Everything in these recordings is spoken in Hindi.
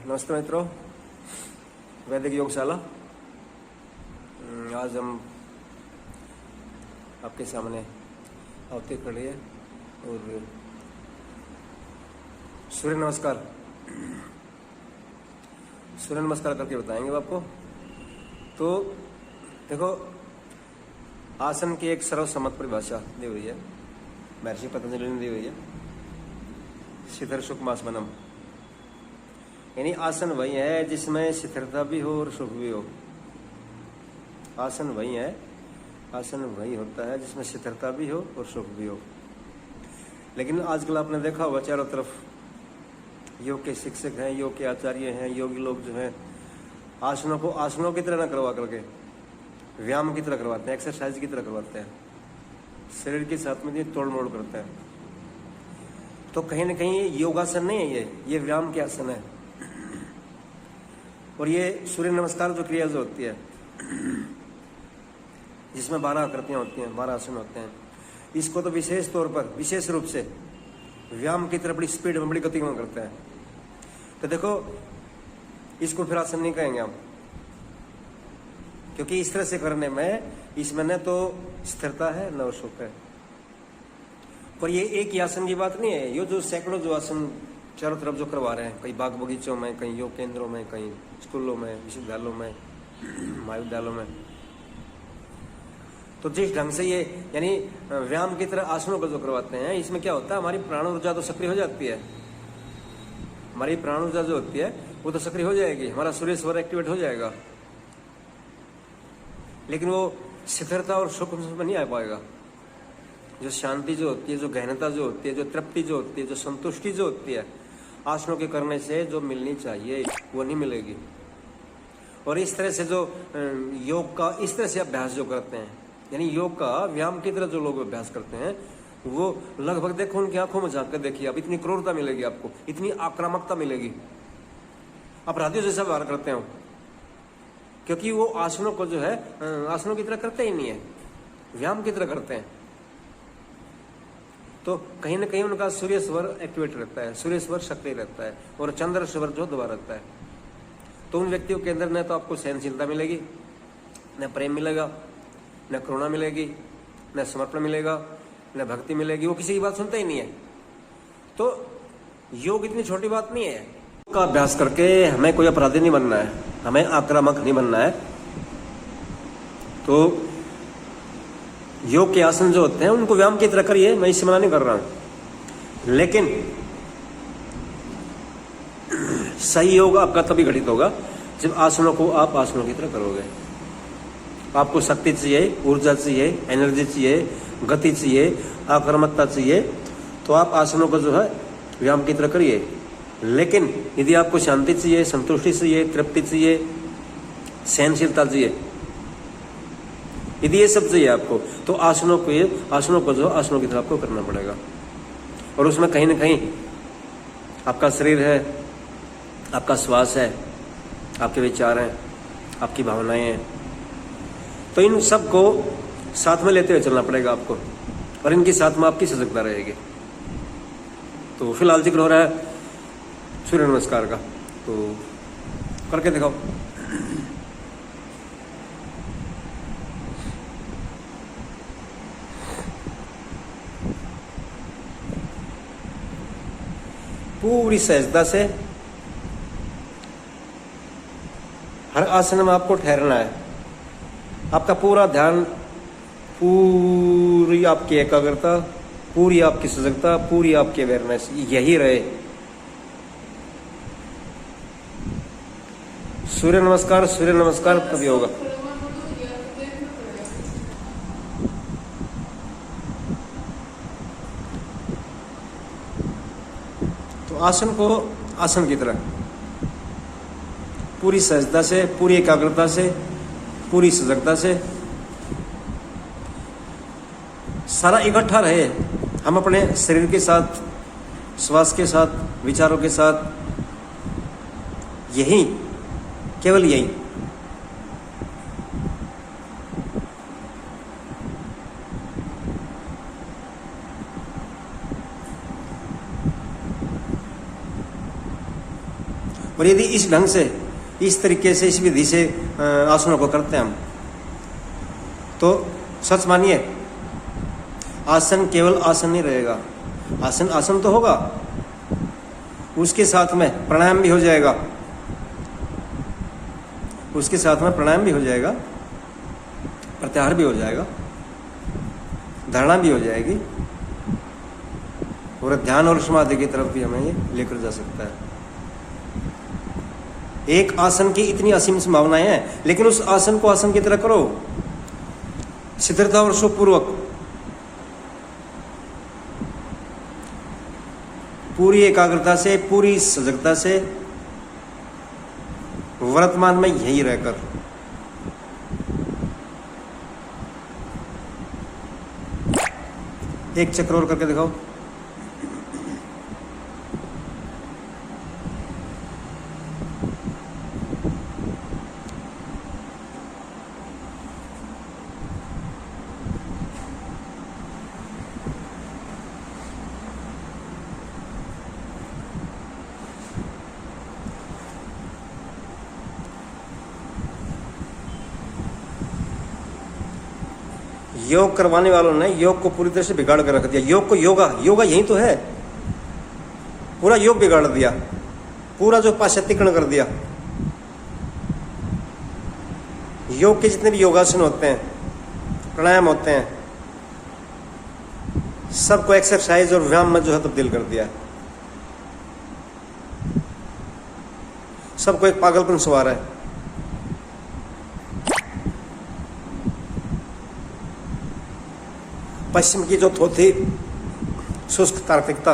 नमस्ते मित्रों, वैदिक योगशाला। आज हम आपके सामने आते खड़े हैं और सूर्य नमस्कार करके बताएंगे आपको। तो देखो, आसन की एक सर्वसम्मत परिभाषा दी हुई है, महर्षि पतंजलि ने दी हुई है, शिथिर सुखमासनम। यानी आसन वही है जिसमें स्थिरता भी हो और सुख भी हो। आसन वही है, आसन वही होता है जिसमें स्थिरता भी हो और सुख भी हो। लेकिन आजकल आपने देखा होगा चारों तरफ योग के शिक्षक हैं, योग के आचार्य हैं, योगी लोग जो हैं आसनों को आसनों की तरह न करवा करके व्यायाम की तरह करवाते हैं, एक्सरसाइज की तरह करवाते हैं, शरीर के साथ में तोड़ मोड़ करते हैं। तो कहीं ना कहीं योगासन नहीं है, ये व्यायाम के आसन है। और ये सूर्य नमस्कार जो क्रिया जो होती है जिसमें 12 आकृतियां होती हैं, 12 आसन होते हैं, इसको तो विशेष तौर पर विशेष रूप से व्यायाम की तरफ बड़ी स्पीड में, बड़ी गति में करते हैं। तो देखो, इसको फिर आसन नहीं कहेंगे हम, क्योंकि इस तरह से करने में इसमें न तो स्थिरता है न सुख है। पर ये एक ही आसन की बात नहीं है, ये जो सैकड़ों जो आसन चारों तरफ जो करवा रहे हैं, कई बाग बगीचों में, कई योग केंद्रों में, कई स्कूलों में, विश्वविद्यालयों में, महाविद्यालयों में, तो जिस ढंग से ये यानी व्यायाम की तरह आसनों को जो करवाते हैं, इसमें क्या होता है, हमारी प्राण ऊर्जा तो सक्रिय हो जाती है। हमारी प्राण ऊर्जा जो होती है वो तो सक्रिय हो जाएगी, हमारा सूर्य स्वर एक्टिवेट हो जाएगा, लेकिन वो स्थिरता और सुख में नहीं आ पाएगा। जो शांति जो होती है, जो गहनता जो होती है, जो तृप्ति जो होती है, जो संतुष्टि जो होती है, आसनों के करने से जो मिलनी चाहिए वो नहीं मिलेगी। और इस तरह से जो योग का इस तरह से अभ्यास जो करते हैं, यानी योग का व्यायाम की तरह जो लोग अभ्यास करते हैं, वो लगभग देखो उनकी आंखों में झांक कर देखिए, अब इतनी क्रूरता मिलेगी आपको, इतनी आक्रामकता मिलेगी, अपराधियों जैसा व्यवहार करते हो, क्योंकि वो आसनों को जो है आसनों की तरह करते ही नहीं है, व्यायाम की तरह करते हैं। तो कहीं ना कहीं उनका सूर्य स्वर एक्टिवेट रहता है, सूर्य स्वर सक्रिय रहता है, और चंद्र स्वर जो दबा रहता है। तो उन व्यक्तियों के अंदर न तो आपको सहनशीलता मिलेगी, न प्रेम मिलेगा, न करुणा मिलेगी, न समर्पण मिलेगा, न भक्ति मिलेगी, वो किसी की बात सुनता ही नहीं है। तो योग इतनी छोटी बात नहीं है। योग का अभ्यास करके हमें कोई अपराधी नहीं बनना है, हमें आक्रामक नहीं बनना है। तो योग के आसन जो होते हैं उनको व्यायाम की तरह करिए, मैं इससे मना नहीं कर रहा हूं, लेकिन सही योग आपका तभी घटित होगा जब आसनों को आप आसनों की तरह करोगे। आपको शक्ति चाहिए, ऊर्जा चाहिए, एनर्जी चाहिए, गति चाहिए, आक्रामकता चाहिए, तो आप आसनों को जो है व्यायाम की तरह करिए। लेकिन यदि आपको शांति चाहिए, संतुष्टि चाहिए, तृप्ति चाहिए, सहनशीलता चाहिए, यदि ये सब चाहिए आपको, तो आसनों को जो आसनों की तरह आपको करना पड़ेगा। और उसमें कहीं ना कहीं आपका शरीर है, आपका श्वास है, आपके विचार हैं, आपकी भावनाएं हैं, तो इन सब को साथ में लेते हुए चलना पड़ेगा आपको, और इनके साथ में आपकी सजगता रहेगी। तो फिलहाल जिक्र हो रहा है सूर्य नमस्कार का, तो करके दिखाओ। पूरी सहजता से हर आसन में आपको ठहरना है। आपका पूरा ध्यान, पूरी आपकी एकाग्रता, पूरी आपकी सजगता, पूरी आपकी अवेयरनेस यही रहे। सूर्य नमस्कार कभी होगा। तो आसन को आसन की तरह पूरी सहजता से, पूरी एकाग्रता से, पूरी सजगता से सारा इकट्ठा रहे। हम अपने शरीर के साथ, श्वास के साथ, विचारों के साथ, यही, केवल यही। और यदि इस ढंग से, इस तरीके से, इस विधि से आसनों को करते हैं हम, तो सच मानिए आसन केवल आसन नहीं रहेगा। आसन आसन तो होगा, उसके साथ में प्राणायाम भी हो जाएगा, उसके साथ में प्राणायाम भी हो जाएगा, प्रत्याहार भी हो जाएगा, धारणा भी हो जाएगी, और ध्यान और समाधि की तरफ भी हमें ये लेकर जा सकता है। एक आसन की इतनी असीम संभावनाएं हैं, लेकिन उस आसन को आसन की तरह करो, शिथिलता और सुखपूर्वक, पूरी एकाग्रता से, पूरी सजगता से, वर्तमान में यही रहकर। एक चक्र और करके दिखाओ। योग करवाने वालों ने योग को पूरी तरह से बिगाड़ कर रख दिया। योग को योगा, योगा यही तो है, पूरा योग बिगाड़ दिया, पूरा जो पाश्चात्यकरण कर दिया। योग के जितने भी योगासन होते हैं, प्राणायाम होते हैं, सबको एक्सरसाइज और व्यायाम में जो है तब्दील कर दिया। सबको एक पागलपन सवार है। पश्चिम की जो थोथी शुष्क तार्किकता,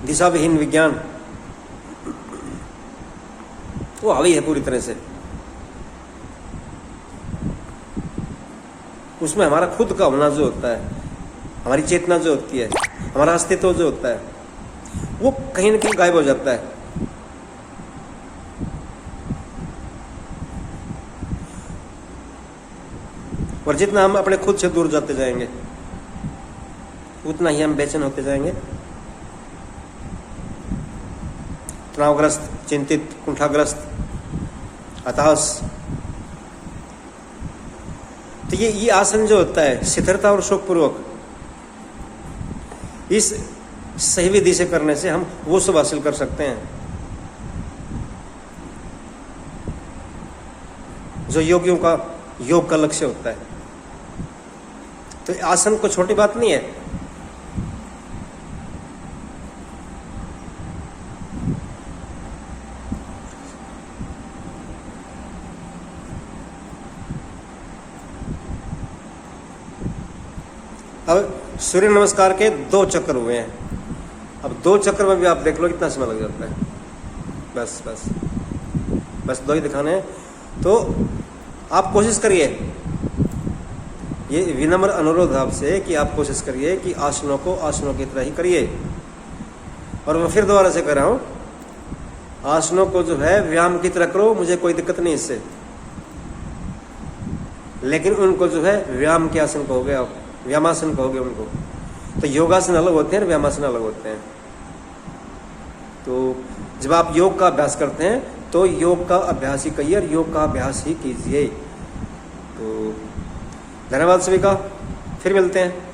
दिशा विहीन विज्ञान, वो हावी है पूरी तरह से। उसमें हमारा खुद का होना जो होता है, हमारी चेतना जो होती है, हमारा अस्तित्व जो होता है, वो कहीं ना कहीं गायब हो जाता है। और जितना हम अपने खुद से दूर जाते जाएंगे, उतना ही हम बेचैन होते जाएंगे, तनावग्रस्त, चिंतित, कुंठाग्रस्त, हताश। तो ये आसन जो होता है शिथिलता और सुखपूर्वक, इस सही विधि से करने से हम वो सब हासिल कर सकते हैं जो योगियों का योग का लक्ष्य होता है। तो आसन को छोटी बात नहीं है। अब सूर्य नमस्कार के 2 चक्र हुए हैं। अब 2 चक्र में भी आप देख लो कितना समय लग जाता है। बस बस बस 2 ही दिखाने हैं। तो आप कोशिश करिए, ये विनम्र अनुरोध आपसे कि आप कोशिश करिए कि आसनों को आसनों की तरह ही करिए। और मैं फिर दोबारा से कह रहा हूं, आसनों को जो है व्यायाम की तरह करो, मुझे कोई दिक्कत नहीं इससे, लेकिन उनको जो है व्यायाम के आसन कहोगे आप, व्यायामासन कहोगे उनको। तो योगासन अलग होते हैं, व्यायामासन अलग होते हैं। तो जब आप योग का अभ्यास करते हैं तो योग का अभ्यास ही करिए और योग का अभ्यास ही कीजिए। तो धन्यवाद सभी का, फिर मिलते हैं।